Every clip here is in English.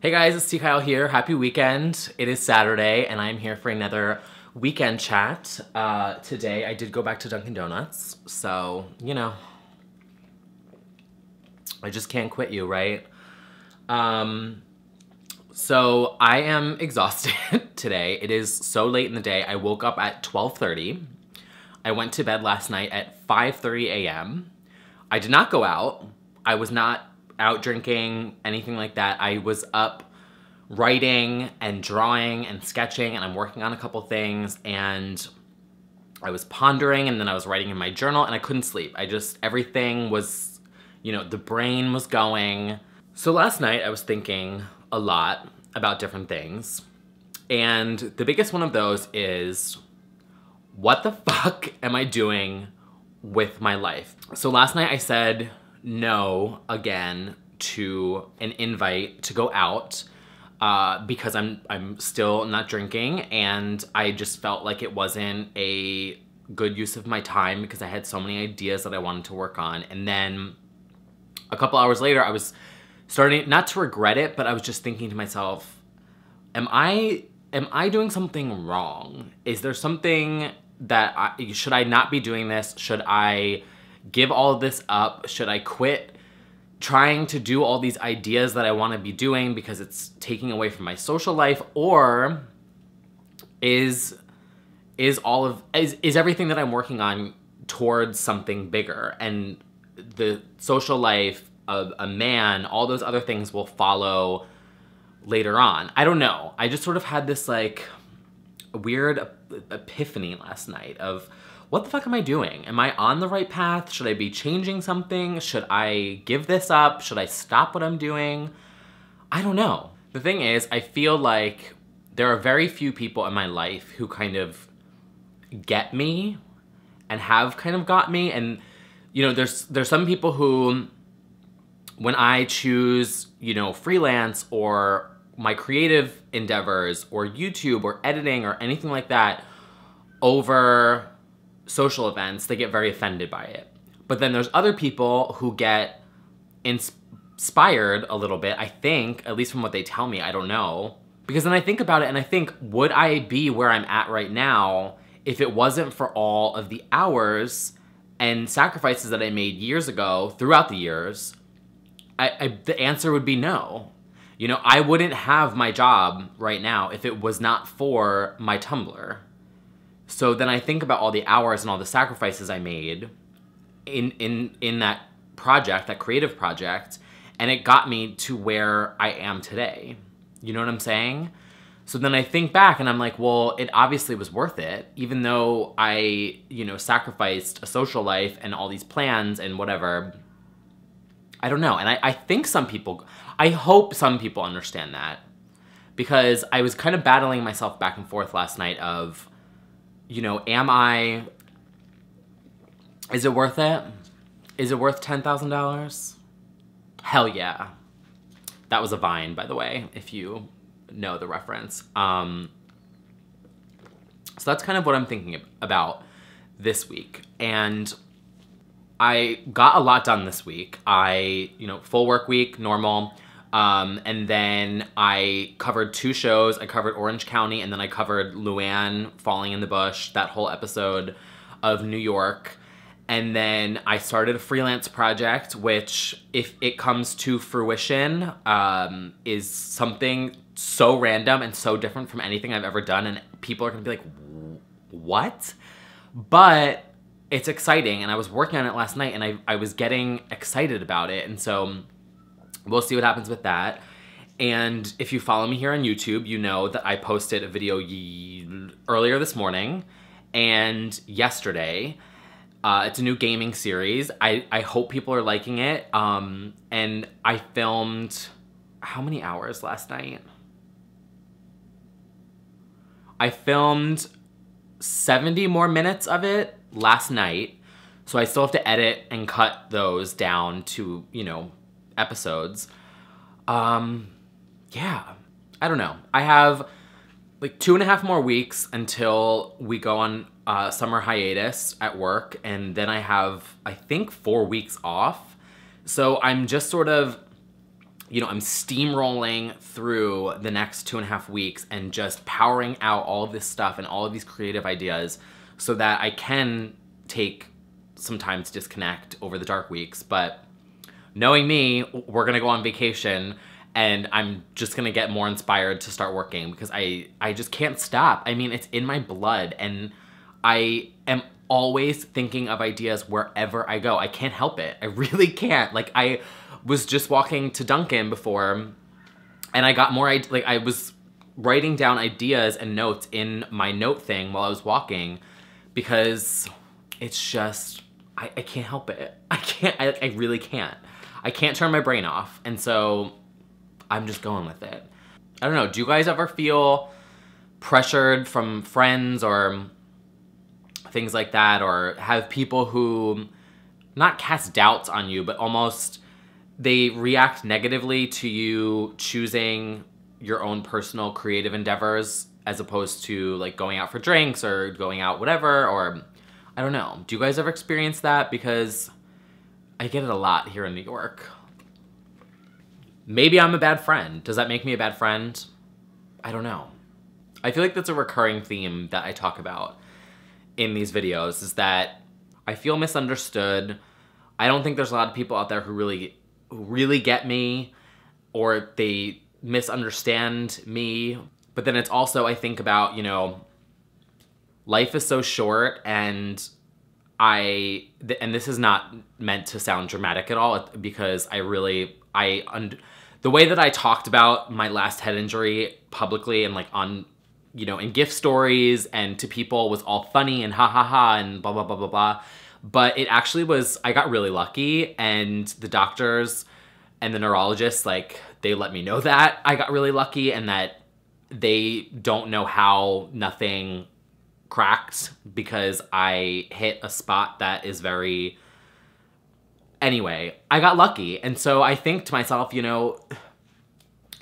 Hey guys, it's T. Kyle here. Happy weekend. It is Saturday and I'm here for another weekend chat. Today I did go back to Dunkin' Donuts, so, you know, I just can't quit you, right? So I am exhausted today. It is so late in the day. I woke up at 12:30. I went to bed last night at 5:30 a.m. I did not go out. I was not out drinking, anything like that. I was up writing and drawing and sketching, and I'm working on a couple things, and I was pondering, and then I was writing in my journal, and I couldn't sleep. Everything was, the brain was going. So last night I was thinking a lot about different things, and the biggest one of those is, what the fuck am I doing with my life? So last night I said no again to an invite to go out because I'm still not drinking, and I just felt like it wasn't a good use of my time because I had so many ideas that I wanted to work on. And then a couple hours later I was starting not to regret it, but I was just thinking to myself, am I doing something wrong? Is there something that should I not be doing this? Should I give all of this up? Should I quit trying to do all these ideas that I want to be doing because it's taking away from my social life? Or is everything that I'm working on towards something bigger, and the social life of a man, all those other things will follow later on? I don't know. I just sort of had this like weird epiphany last night of, what the fuck am I doing? Am I on the right path? Should I be changing something? Should I give this up? Should I stop what I'm doing? I don't know. The thing is, I feel like there are very few people in my life who kind of get me and have kind of got me. And, there's some people who, when I choose, freelance or my creative endeavors or YouTube or editing or anything like that over social events, they get very offended by it. But then there's other people who get inspired a little bit, I think, at least from what they tell me, I don't know. Because then I think about it and I think, would I be where I'm at right now if it wasn't for all of the hours and sacrifices that I made years ago, throughout the years? The answer would be no. I wouldn't have my job right now if it was not for my Tumblr. So then I think about all the hours and all the sacrifices I made in that project, that creative project, and it got me to where I am today. You know what I'm saying? So then I think back and I'm like, well, it obviously was worth it, even though I, sacrificed a social life and all these plans and whatever. I don't know. And I think I hope some people understand that, because I was kind of battling myself back and forth last night of, is it worth it? Is it worth $10,000? Hell yeah. That was a Vine, by the way, if you know the reference. So that's kind of what I'm thinking about this week. And I got a lot done this week. Full work week, normal. And then I covered 2 shows. I covered Orange County, and then I covered Luann falling in the bush, that whole episode of New York. And then I started a freelance project, which, if it comes to fruition, is something so random and so different from anything I've ever done. And people are gonna be like, what? But it's exciting, and I was working on it last night, and I was getting excited about it. And so we'll see what happens with that. And if you follow me here on YouTube, you know that I posted a video earlier this morning and yesterday. It's a new gaming series. I hope people are liking it. And I filmed, how many hours last night? I filmed 70 more minutes of it last night. So I still have to edit and cut those down to, episodes. Yeah, I don't know. I have like 2.5 more weeks until we go on summer hiatus at work, and then I have, I think, 4 weeks off. So I'm just sort of you know, I'm steamrolling through the next 2.5 weeks and just powering out all of this stuff and all of these creative ideas so that I can take some time to disconnect over the dark weeks. But knowing me, we're gonna go on vacation and I'm just gonna get more inspired to start working because I just can't stop. I mean, it's in my blood and I am always thinking of ideas wherever I go. I can't help it. I really can't. Like, I was just walking to Dunkin' before and I got more, like, I was writing down ideas and notes in my note thing while I was walking because it's just, I can't help it. I really can't. I can't turn my brain off. And so I'm just going with it. I don't know. Do you guys ever feel pressured from friends or things like that, or have people who not cast doubts on you, but almost they react negatively to you choosing your own personal creative endeavors as opposed to like going out for drinks or going out whatever, or I don't know. Do you guys ever experience that? Because I get it a lot here in New York. Maybe I'm a bad friend. Does that make me a bad friend? I don't know. I feel like that's a recurring theme that I talk about in these videos, is that I feel misunderstood. I don't think there's a lot of people out there who really get me, or they misunderstand me. But then it's also, I think about, you know, life is so short, and this is not meant to sound dramatic at all, because the way that I talked about my last head injury publicly and like on, you know, in gift stories and to people was all funny and ha ha ha and blah, blah, blah, blah, blah. But it actually was, I got really lucky, and the doctors and the neurologists, like, they let me know that I got really lucky and that they don't know how nothing cracked because I hit a spot that is very... Anyway, I got lucky. And so I think to myself, you know,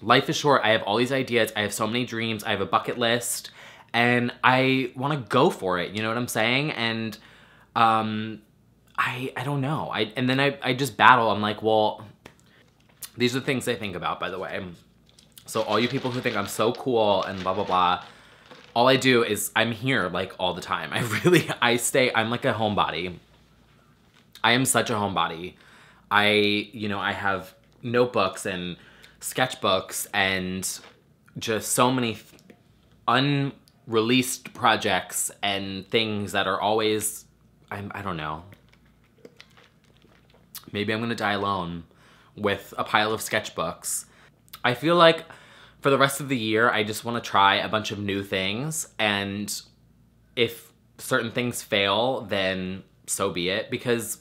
life is short. I have all these ideas. I have so many dreams. I have a bucket list and I want to go for it. You know what I'm saying? And I don't know. And then I just battle. I'm like, well, these are the things I think about, by the way. So all you people who think I'm so cool and blah, blah, blah, all I do is I'm here like all the time. I'm like a homebody. I am such a homebody. I have notebooks and sketchbooks and just so many unreleased projects and things that are always, I don't know. Maybe I'm gonna die alone with a pile of sketchbooks. I feel like for the rest of the year, I just wanna try a bunch of new things, and if certain things fail, then so be it, because,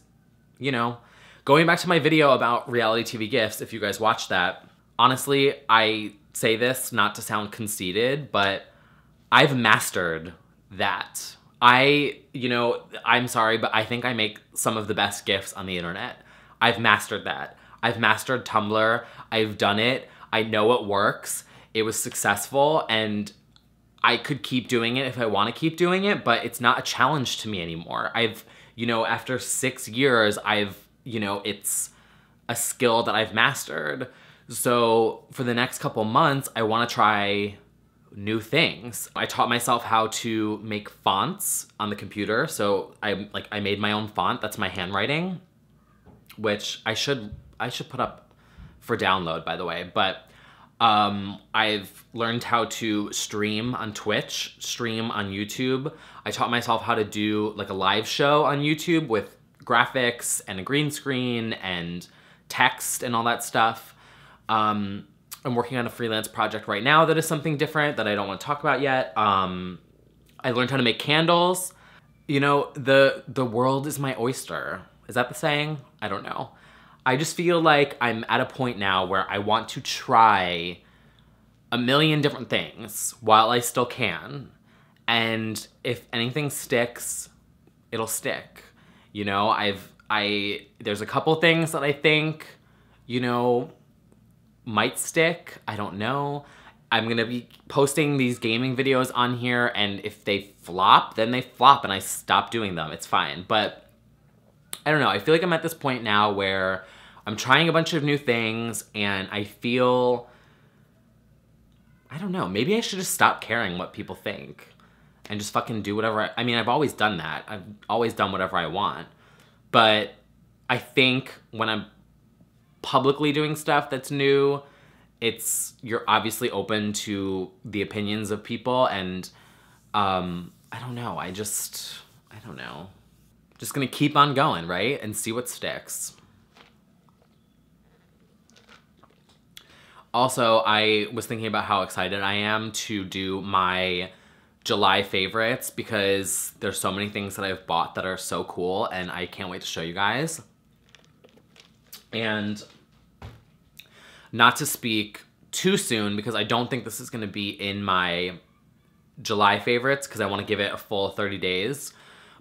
you know, going back to my video about reality TV gifts, if you guys watched that, honestly, I say this not to sound conceited, but I've mastered that. I'm sorry, but I think I make some of the best gifts on the internet. I've mastered that. I've mastered Tumblr. I've done it. I know it works. It was successful, and I could keep doing it if I want to keep doing it, but it's not a challenge to me anymore. After 6 years, it's a skill that I've mastered. So for the next couple months, I want to try new things. I taught myself how to make fonts on the computer. So I made my own font. That's my handwriting, which I should put up for download, by the way. But I've learned how to stream on Twitch, stream on YouTube. I taught myself how to do like a live show on YouTube with graphics and a green screen and text and all that stuff. I'm working on a freelance project right now that is something different that I don't want to talk about yet. I learned how to make candles. You know, the world is my oyster. Is that the saying? I don't know. I just feel like I'm at a point now where I want to try a million different things while I still can. And if anything sticks, it'll stick. You know, there's a couple things that I think, you know, might stick. I don't know. I'm gonna be posting these gaming videos on here, and if they flop, then they flop and I stop doing them. It's fine. But I don't know. I feel like I'm at this point now where I'm trying a bunch of new things, and I feel, I don't know, maybe I should just stop caring what people think and just fucking do whatever I mean, I've always done that. I've always done whatever I want. But I think when I'm publicly doing stuff that's new, you're obviously open to the opinions of people, and I don't know, I don't know. Just gonna keep on going, right? And see what sticks. Also, I was thinking about how excited I am to do my July favorites because there's so many things that I've bought that are so cool, and I can't wait to show you guys. And not to speak too soon because I don't think this is gonna be in my July favorites because I want to give it a full 30 days.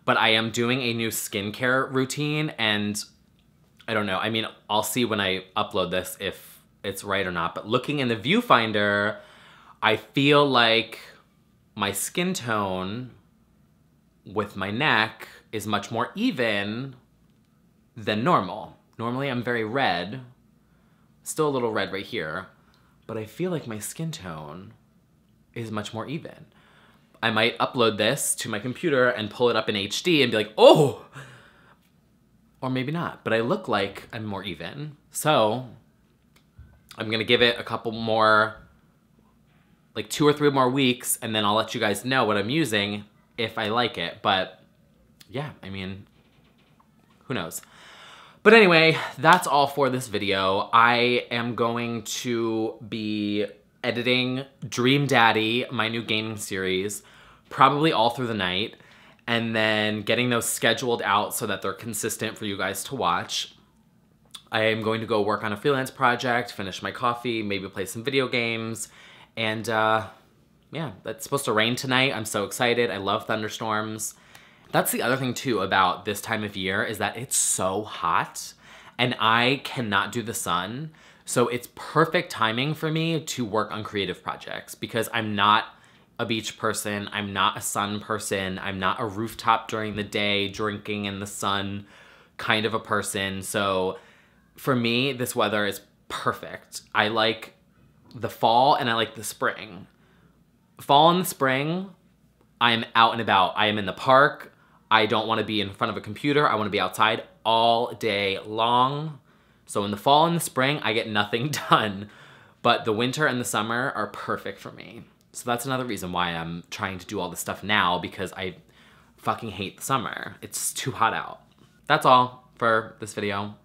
But I am doing a new skincare routine, and I don't know. I mean, I'll see when I upload this if it's right or not. But looking in the viewfinder, I feel like my skin tone with my neck is much more even than normal. Normally I'm very red, still a little red right here, but I feel like my skin tone is much more even. I might upload this to my computer and pull it up in HD and be like, oh! Or maybe not, but I look like I'm more even. So I'm gonna give it a couple more, like 2 or 3 more weeks, and then I'll let you guys know what I'm using if I like it. But yeah, I mean, who knows? But anyway, that's all for this video. I am going to be editing Dream Daddy, my new gaming series, probably all through the night, and then getting those scheduled out so that they're consistent for you guys to watch. I am going to go work on a freelance project, finish my coffee, maybe play some video games, and yeah, it's supposed to rain tonight. I'm so excited. I love thunderstorms. That's the other thing too about this time of year is that it's so hot and I cannot do the sun. So it's perfect timing for me to work on creative projects because I'm not a beach person. I'm not a sun person. I'm not a rooftop during the day, drinking in the sun kind of a person. So for me, this weather is perfect. I like the fall and I like the spring. Fall and the spring, I am out and about. I am in the park. I don't want to be in front of a computer. I want to be outside all day long. So in the fall and the spring, I get nothing done. But the winter and the summer are perfect for me. So that's another reason why I'm trying to do all this stuff now, because I fucking hate the summer. It's too hot out. That's all for this video.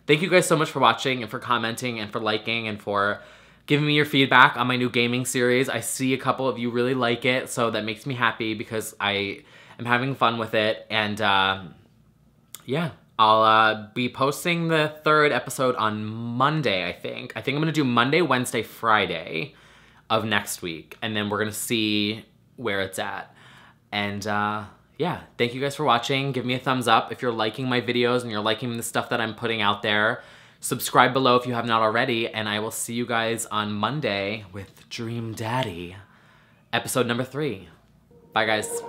Thank you guys so much for watching and for commenting and for liking and for giving me your feedback on my new gaming series. I see a couple of you really like it, so that makes me happy because I am having fun with it. And yeah, I'll be posting the 3rd episode on Monday, I think. I think I'm gonna do Monday, Wednesday, Friday of next week, and then we're gonna see where it's at. And yeah, thank you guys for watching. Give me a thumbs up if you're liking my videos and you're liking the stuff that I'm putting out there. Subscribe below if you have not already, and I will see you guys on Monday with Dream Daddy, episode number 3. Bye, guys.